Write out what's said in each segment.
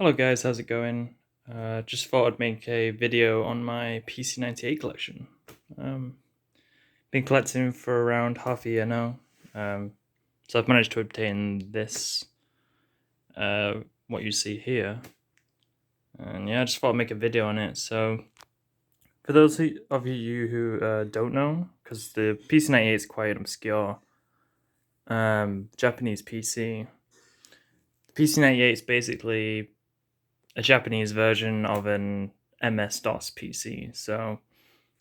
Hello guys, how's it going? Just thought I'd make a video on my PC-98 collection. Been collecting for around half a year now. So I've managed to obtain this, what you see here. And yeah, I just thought I'd make a video on it. So for those of you who don't know, because the PC-98 is quite obscure, Japanese PC. The PC-98 is basically a Japanese version of an MS-DOS PC. So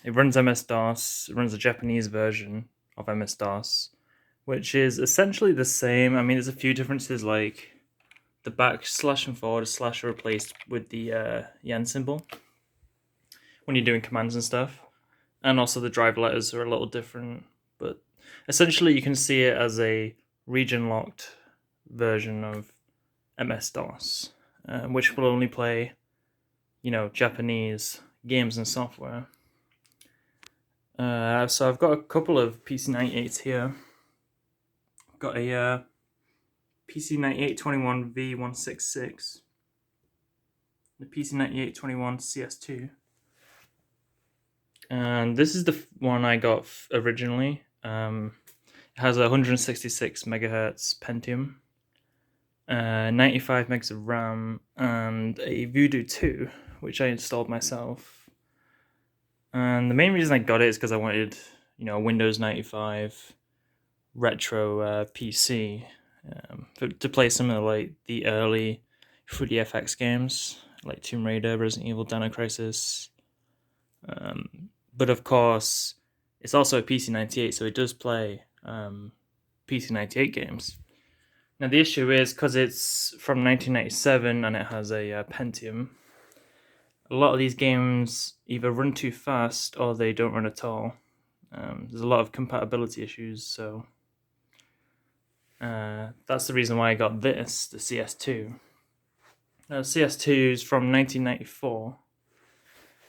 it runs MS-DOS, it runs a Japanese version of MS-DOS, which is essentially the same. I mean, there's a few differences, like the backslash and forward slash are replaced with the yen symbol when you're doing commands and stuff. And also the drive letters are a little different, but essentially you can see it as a region-locked version of MS-DOS. Which will only play, Japanese games and software. So I've got a couple of PC-98s here. I've got a PC-9821 V166, the PC-9821 Cs2, and this is the one I got originally. It has a 166 megahertz Pentium, 95 megs of RAM, and a Voodoo 2, which I installed myself. And the main reason I got it is because I wanted, a Windows 95 retro PC to play some of the early 3DFX games, like Tomb Raider, Resident Evil, Dino Crisis. But of course, it's also a PC-98, so it does play PC-98 games. Now the issue is, because it's from 1997 and it has a Pentium, a lot of these games either run too fast or they don't run at all. There's a lot of compatibility issues, so that's the reason why I got this, the CS2. Now CS2 is from 1994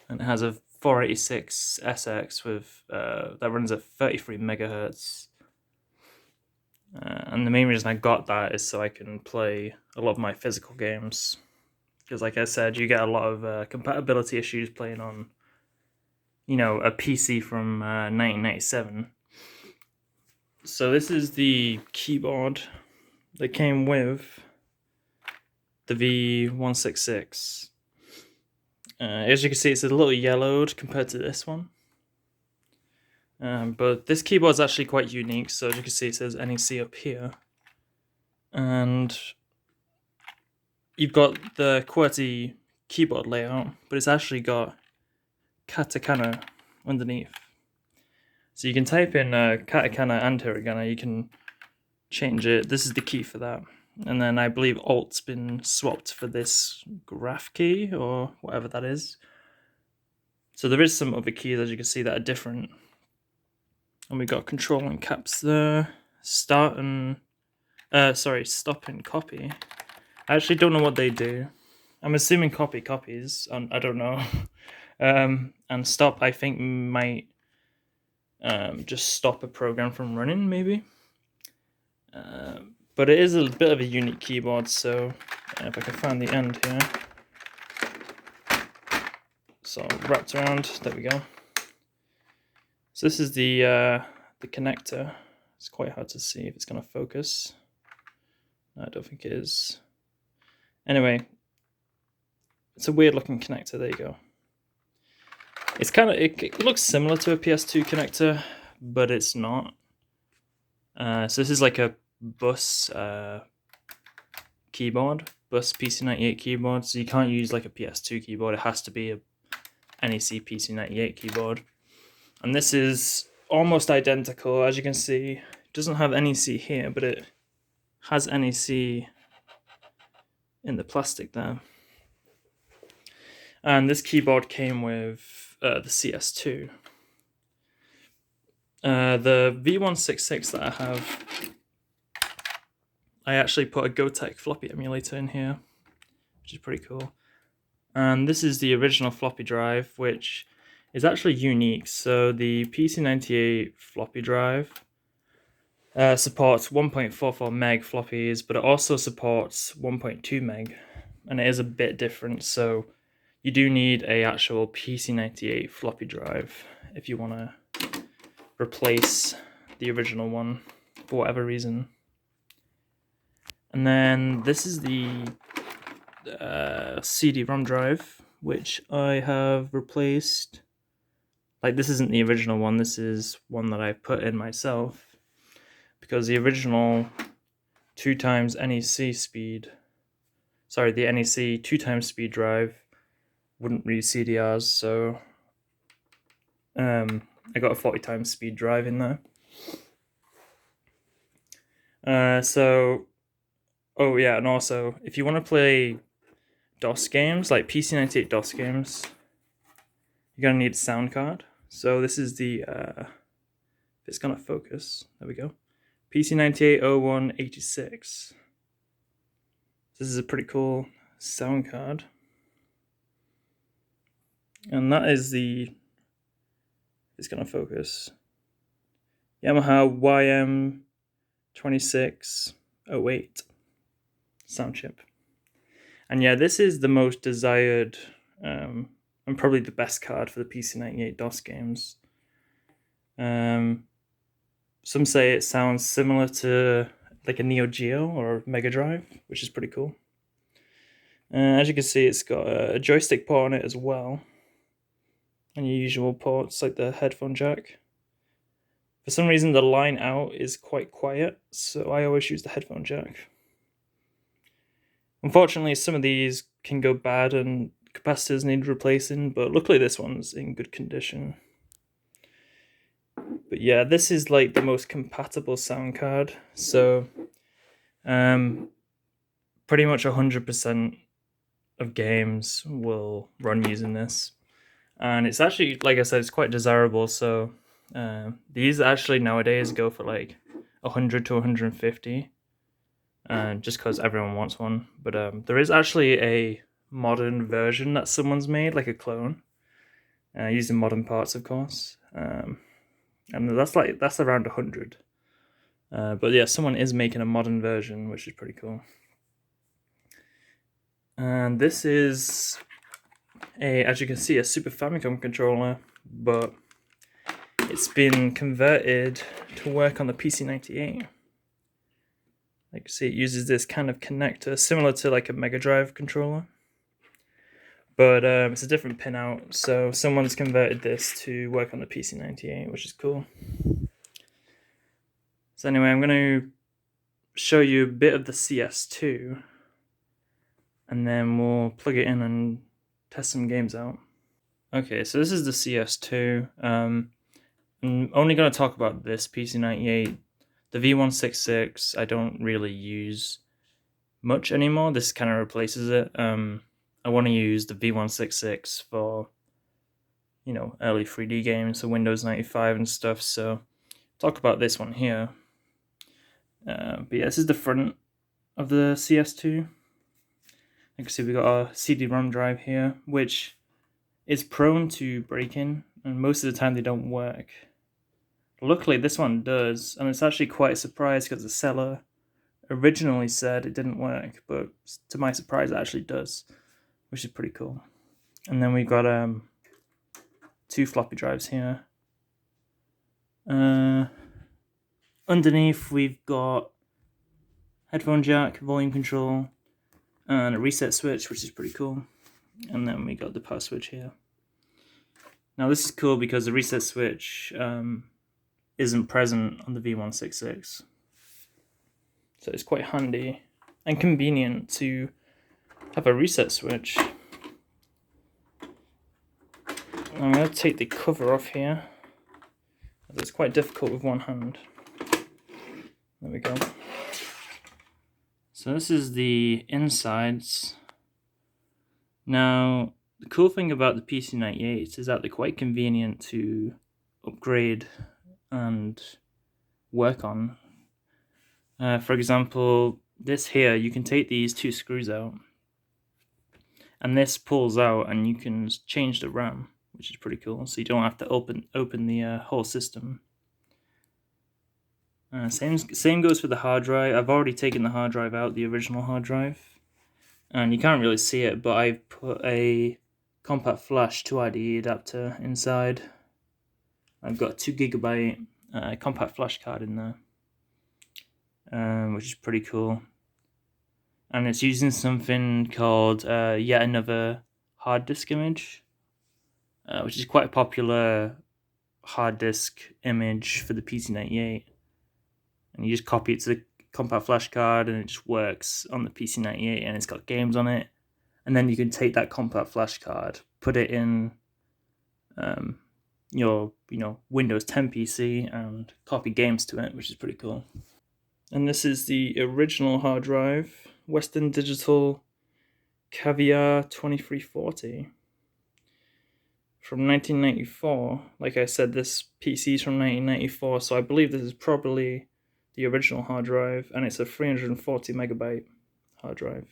and it has a 486 SX with that runs at 33 megahertz. And the main reason I got that is so I can play a lot of my physical games. Because like I said, you get a lot of compatibility issues playing on, a PC from 1997. So this is the keyboard that came with the V166. As you can see, it's a little yellowed compared to this one. But this keyboard is actually quite unique. So as you can see, it says NEC up here. And you've got the QWERTY keyboard layout, but it's actually got katakana underneath. So you can type in katakana and hiragana, you can change it. This is the key for that. And then I believe Alt's been swapped for this graph key, or whatever that is. So there is some other keys, as you can see, that are different. And we got control and caps there. Stop and copy. I actually don't know what they do. I'm assuming copy copies, I don't know. And stop, I think, might just stop a program from running, maybe. But it is a bit of a unique keyboard, so if I can find the end here. So wrapped around, there we go. So this is the connector. It's quite hard to see if it's going to focus. No, I don't think it is. Anyway, it's a weird looking connector. There you go. It's it looks similar to a PS2 connector, but it's not. So this is like a bus keyboard, bus PC-98 keyboard. So you can't use like a PS2 keyboard. It has to be a NEC PC-98 keyboard. And this is almost identical, as you can see. It doesn't have NEC here, but it has NEC in the plastic there. And this keyboard came with the CS2. The V166 that I have, I actually put a Gotek floppy emulator in here, which is pretty cool. And this is the original floppy drive, which is actually unique. So the PC-98 floppy drive supports 1.44 meg floppies, but it also supports 1.2 meg. and it is a bit different. So you do need a actual PC-98 floppy drive if you want to replace the original one for whatever reason. And then this is the Cd-Rom drive, which I have replaced. Like, this isn't the original one, this is one that I put in myself, because the original 2x NEC speed, sorry, the NEC 2x speed drive wouldn't read CDRs, so I got a 40x speed drive in there. Oh yeah, and also, if you want to play DOS games, like PC-98 DOS games, you're going to need a sound card. So this is the, if it's going to focus, there we go, PC-9821 This is a pretty cool sound card. And that is the, it's going to focus, Yamaha YM2608 sound chip. And yeah, this is the most desired and probably the best card for the PC-98 DOS games. Some say it sounds similar to like a Neo Geo or a Mega Drive, which is pretty cool. As you can see, it's got a joystick port on it as well, and your usual ports like the headphone jack. For some reason, the line out is quite quiet, so I always use the headphone jack. Unfortunately, some of these can go bad and capacitors need replacing, but luckily this one's in good condition. But yeah, this is like the most compatible sound card, so pretty much 100% of games will run using this. And it's actually, like I said, it's quite desirable, so these actually nowadays go for like 100 to 150. Just because everyone wants one. But there is actually a modern version that someone's made, like a clone, using modern parts, of course. And that's around 100. But yeah, someone is making a modern version, which is pretty cool. And this is as you can see, a Super Famicom controller, but it's been converted to work on the PC-98. Like you see, it uses this kind of connector, similar to like a Mega Drive controller. But it's a different pinout, so someone's converted this to work on the PC-98, which is cool. So anyway, I'm going to show you a bit of the CS2, and then we'll plug it in and test some games out. Okay, so this is the CS2. I'm only going to talk about this PC-98. The V166 I don't really use much anymore. This kind of replaces it. I want to use the V166 for, you know, early 3D games, so Windows 95 and stuff, so talk about this one here. But yeah, this is the front of the CS2. You can see we got our CD-ROM drive here, which is prone to breaking, and most of the time they don't work. Luckily this one does, and it's actually quite a surprise because the seller originally said it didn't work, but to my surprise it actually does, which is pretty cool. And then we've got 2 floppy drives here. Underneath we've got headphone jack, volume control, and a reset switch, which is pretty cool. And then we got the power switch here. Now this is cool because the reset switch isn't present on the V166. So it's quite handy and convenient to have a reset switch. I'm going to take the cover off here. It's quite difficult with one hand. There we go. So this is the insides. Now, the cool thing about the PC-98 is that they're quite convenient to upgrade and work on. For example, this here, you can take these 2 screws out, and this pulls out and you can change the RAM, which is pretty cool, so you don't have to open the whole system. Same goes for the hard drive. I've already taken the hard drive out, the original hard drive, and you can't really see it, but I've put a compact flash 2IDE adapter inside. I've got a 2GB compact flash card in there, which is pretty cool. And it's using something called yet another hard disk image, which is quite a popular hard disk image for the PC-98. And you just copy it to the compact flash card, and it just works on the PC-98, and it's got games on it. And then you can take that compact flash card, put it in your Windows 10 PC, and copy games to it, which is pretty cool. And this is the original hard drive, Western Digital Caviar 2340 from 1994. Like I said, this PC is from 1994, so I believe this is probably the original hard drive, and it's a 340 megabyte hard drive.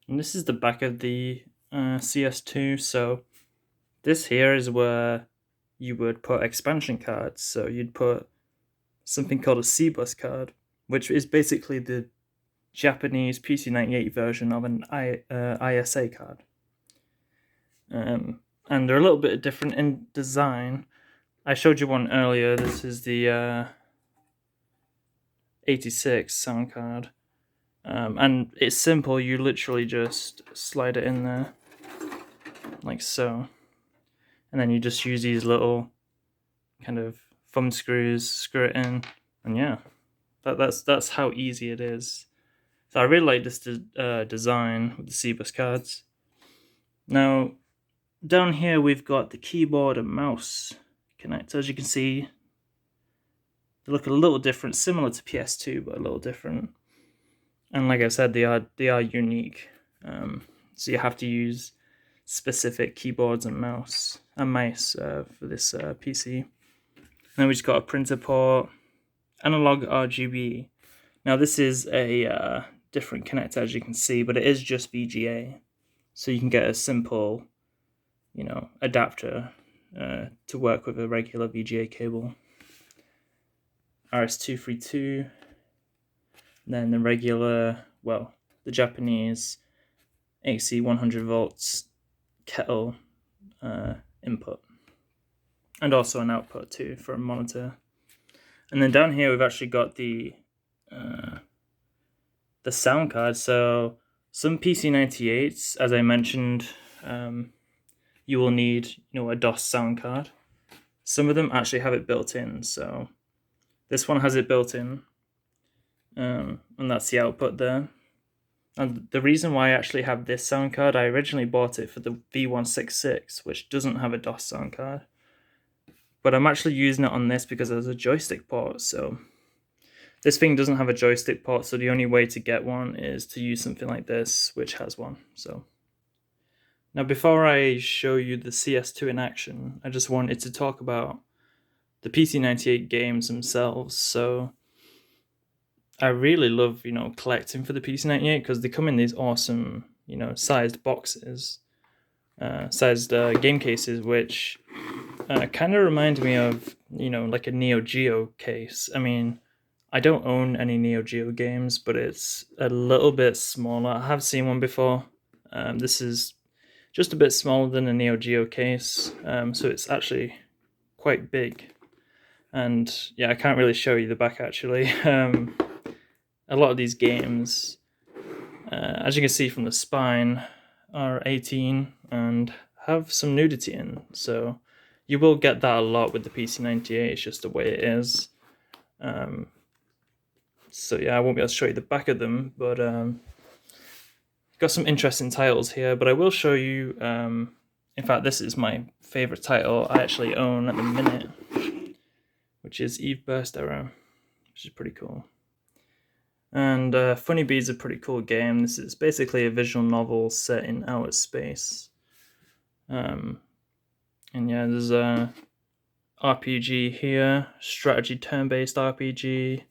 And this is the back of the CS2. So this here is where you would put expansion cards. So you'd put something called a C-bus card, which is basically the Japanese PC-98 version of an ISA card. And they're a little bit different in design. I showed you one earlier. This is the 86 sound card. And it's simple. You literally just slide it in there like so. And then you just use these little kind of thumb screws, screw it in, and yeah, that's how easy it is. So I really like this design with the C-bus cards. Now, down here we've got the keyboard and mouse connector. As you can see, they look a little different, similar to PS2, but a little different. And like I said, they are unique. So you have to use specific keyboards and mice for this PC. And then we just got a printer port, analog RGB. Now this is a different connector, as you can see, but it is just VGA. So you can get a simple, adapter to work with a regular VGA cable. RS-232. Then the regular, the Japanese AC 100 volts kettle input, and also an output too for a monitor. And then down here we've actually got the sound card. So some PC-98s, as I mentioned, you will need a DOS sound card. Some of them actually have it built in. So this one has it built in, and that's the output there. And the reason why I actually have this sound card, I originally bought it for the V166, which doesn't have a DOS sound card. But I'm actually using it on this because there's a joystick port. So this thing doesn't have a joystick port, so the only way to get one is to use something like this, which has one. So now, before I show you the CS2 in action, I just wanted to talk about the PC-98 games themselves. So I really love, collecting for the PC-98 because they come in these awesome, sized boxes, sized game cases, which kind of remind me of, like a Neo Geo case. I mean, I don't own any Neo Geo games, but it's a little bit smaller. I have seen one before. This is just a bit smaller than a Neo Geo case, so it's actually quite big. And yeah, I can't really show you the back actually. A lot of these games, as you can see from the spine, are 18 and have some nudity in. So you will get that a lot with the PC-98. It's just the way it is. So yeah, I won't be able to show you the back of them, but got some interesting titles here. But I will show you. In fact, this is my favorite title I actually own at the minute, which is Eve Burst Era, which is pretty cool. And Funny Bee's a pretty cool game. This is basically a visual novel set in outer space. And yeah, there's a RPG here, strategy turn-based RPG.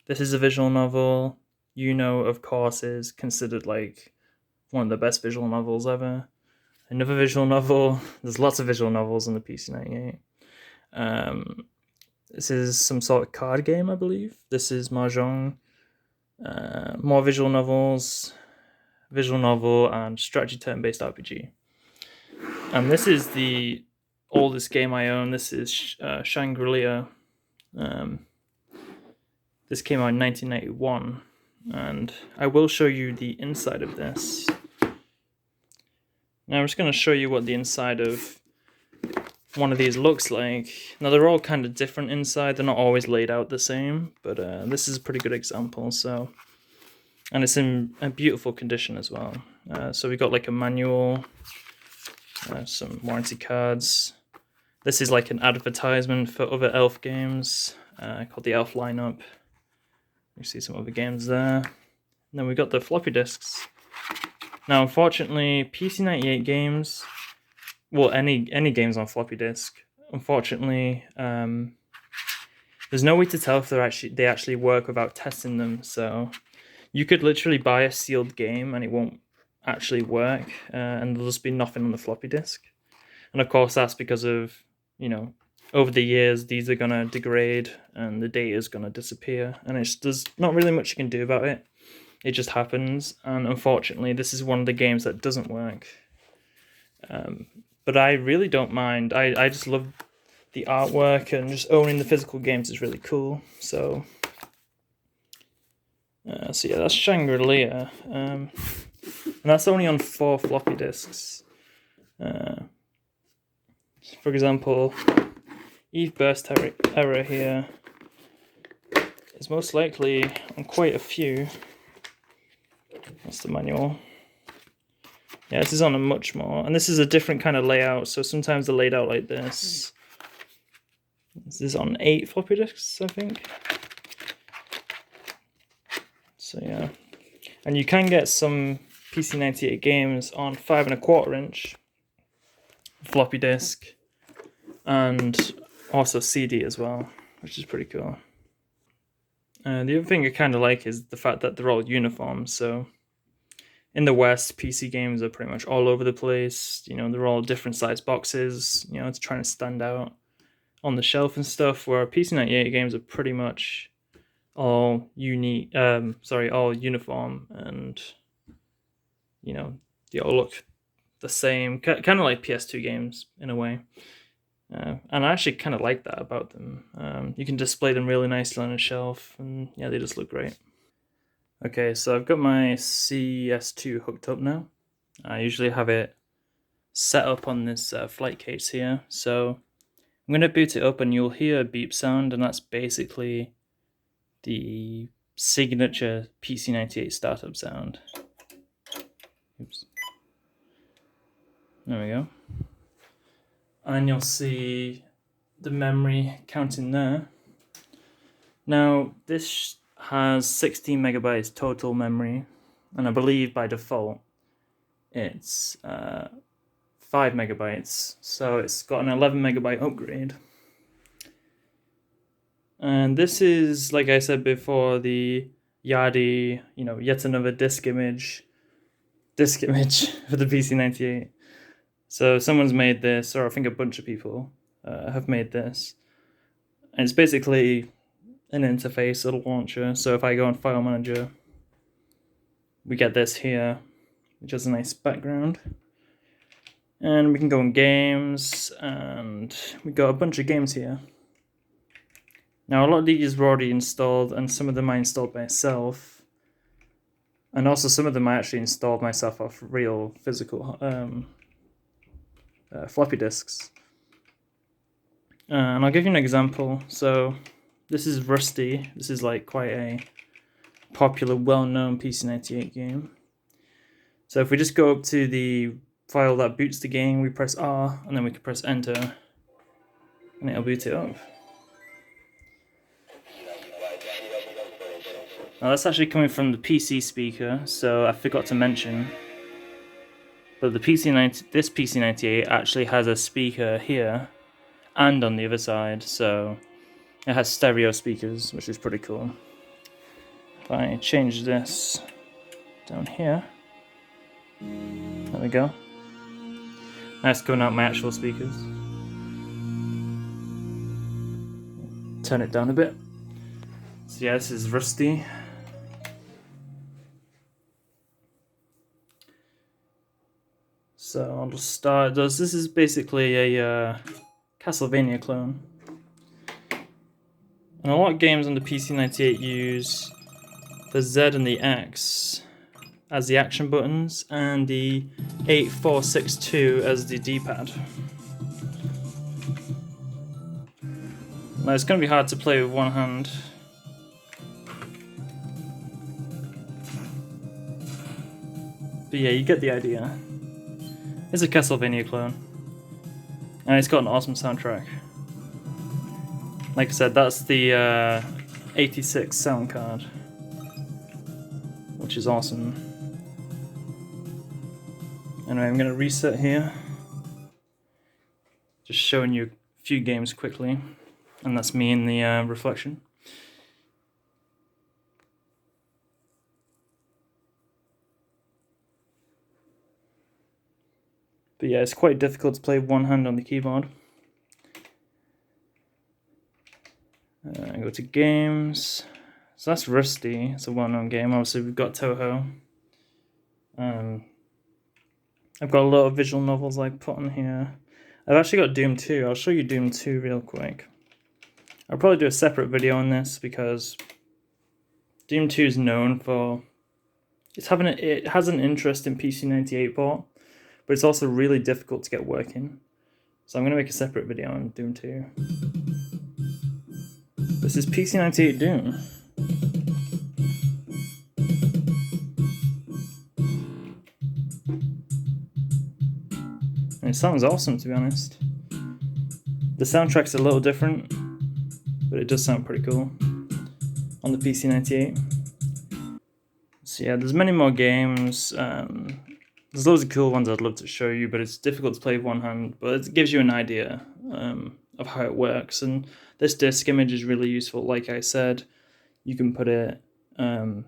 This is a visual novel. Of course, is considered like one of the best visual novels ever. Another visual novel. There's lots of visual novels on the PC-98. This is some sort of card game, I believe. This is Mahjong. More visual novels. visual novel, and strategy turn-based RPG. And this is the oldest game I own. This is Shangri-La. This came out in 1991, and I will show you the inside of this. Now I'm just going to show you what the inside of one of these looks like. Now they're all kind of different inside, they're not always laid out the same, but this is a pretty good example. So, and it's in a beautiful condition as well. So we got like a manual, some warranty cards. This is like an advertisement for other Elf games called the Elf lineup. You see some other games there. And then we got the floppy disks. Now unfortunately PC-98 games, well, any games on floppy disk, unfortunately, there's no way to tell if they actually work without testing them. So you could literally buy a sealed game and it won't actually work, and there'll just be nothing on the floppy disk. And of course, that's because of, you know, over the years these are gonna degrade and the data is gonna disappear, and there's not really much you can do about it. It just happens, and unfortunately, this is one of the games that doesn't work. But I really don't mind. I just love the artwork, and just owning the physical games is really cool. So yeah, that's Shangri-La. And that's only on 4 floppy disks. For example, Eve burst error here is most likely on quite a few. That's the manual. Yeah, this is on a much more, and this is a different kind of layout, so sometimes they're laid out like this. This is on 8 floppy disks, I think. So yeah, and you can get some PC-98 games on 5¼ inch floppy disk, and also CD as well, which is pretty cool. The other thing I kind of like is the fact that they're all uniform. So in the West, PC games are pretty much all over the place. You know, they're all different size boxes. You know, it's trying to stand out on the shelf and stuff. Where PC-98 games are pretty much all unique. All uniform, and you know, they all look the same. Kind of like PS2 games in a way. And I actually kind of like that about them. You can display them really nicely on a shelf, and yeah, they just look great. Okay, so I've got my CS2 hooked up now. I usually have it set up on this flight case here. So I'm going to boot it up and you'll hear a beep sound, and that's basically the signature PC-98 startup sound. Oops. There we go. And you'll see the memory counting there. Now, this has 16 megabytes total memory, and I believe by default it's 5 megabytes, so it's got an 11 megabyte upgrade. And this is, like I said before, the Yadi, you know, yet another disk image for the PC-98. So someone's made this, or I think a bunch of people have made this, and it's basically an interface, a launcher. So if I go on File Manager, we get this here, which has a nice background. And we can go on Games, and we got a bunch of games here. Now, a lot of these were already installed, and some of them I installed myself. And also some of them I actually installed myself off real physical floppy disks. And I'll give you an example. So this is Rusty. This is like quite a popular, well-known PC-98 game. So if we just go up to the file that boots the game, we press R, and then we can press Enter, and it'll boot it up. Now that's actually coming from the PC speaker, so I forgot to mention. But this PC-98 actually has a speaker here and on the other side, so it has stereo speakers, which is pretty cool. If I change this down here, there we go. That's coming out my actual speakers. Turn it down a bit. So yeah, this is Rusty. So I'll just start. This is basically a Castlevania clone. And a lot of games on the PC-98 use the Z and the X as the action buttons, and the 8462 as the D-pad. Now it's going to be hard to play with one hand. But yeah, you get the idea. It's a Castlevania clone. And it's got an awesome soundtrack. Like I said, that's the 86 sound card, which is awesome. Anyway, I'm going to reset here. Just showing you a few games quickly. And that's me in the reflection. But yeah, it's quite difficult to play with one hand on the keyboard. Go to games. So that's Rusty. It's a well-known game. Obviously, we've got Touhou. I've got a lot of visual novels I put on here. I've actually got Doom 2. I'll show you Doom 2 real quick. I'll probably do a separate video on this because Doom 2 is known for it has an interest in PC-98 port, but it's also really difficult to get working. So I'm going to make a separate video on Doom 2. This is PC-98 Doom. And it sounds awesome, to be honest. The soundtrack's a little different, but it does sound pretty cool on the PC-98. So yeah, there's many more games. There's loads of cool ones I'd love to show you, but it's difficult to play with one hand. But it gives you an idea of how it works. And this disk image is really useful. Like I said, you can put it, the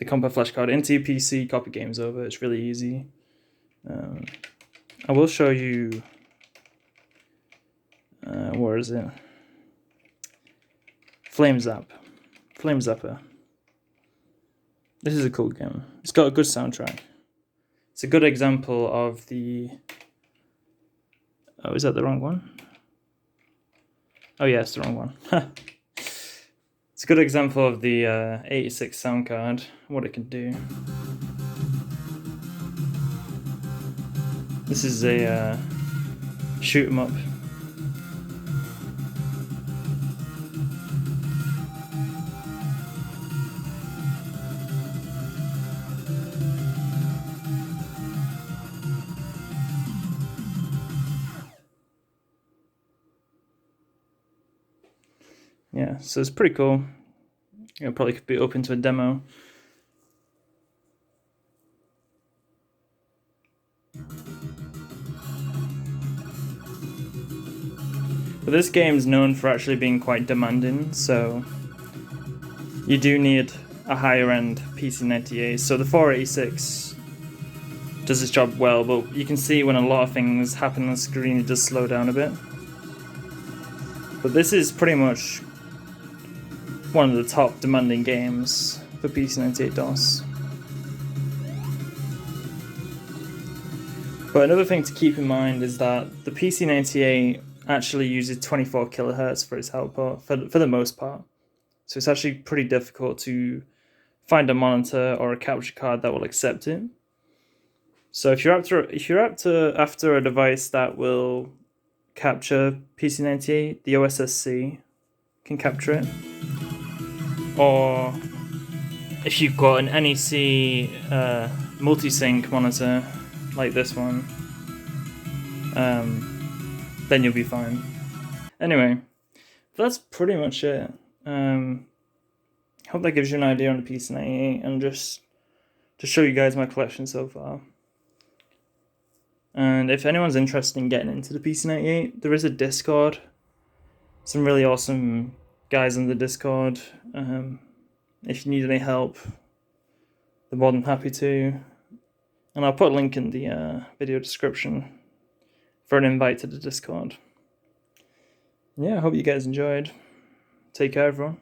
compact flash card into your PC, copy games over. It's really easy. I will show you, where is it? Flame Zapper. This is a cool game. It's got a good soundtrack. It's a good example of the... Oh, is that the wrong one? Oh yeah, it's the wrong one. It's a good example of the 86 sound card, what it can do. This is a shoot 'em up. Yeah, so it's pretty cool. It probably could be open to a demo. But this game is known for actually being quite demanding, so you do need a higher end PC-98. So the 486 does its job well, but you can see when a lot of things happen on the screen, it does slow down a bit. But this is pretty much one of the top demanding games for PC-98 DOS. But another thing to keep in mind is that the PC-98 actually uses 24 kilohertz for its output for the most part. So it's actually pretty difficult to find a monitor or a capture card that will accept it. So if you're after a device that will capture PC-98, the OSSC can capture it. Or if you've got an NEC multi-sync monitor like this one, then you'll be fine. Anyway, that's pretty much it. Hope that gives you an idea on the PC-98 and just to show you guys my collection so far. And if anyone's interested in getting into the PC-98, there is a Discord. Some really awesome guys on the Discord. If you need any help, they're more than happy to. And I'll put a link in the video description for an invite to the Discord. Yeah, I hope you guys enjoyed. Take care, everyone.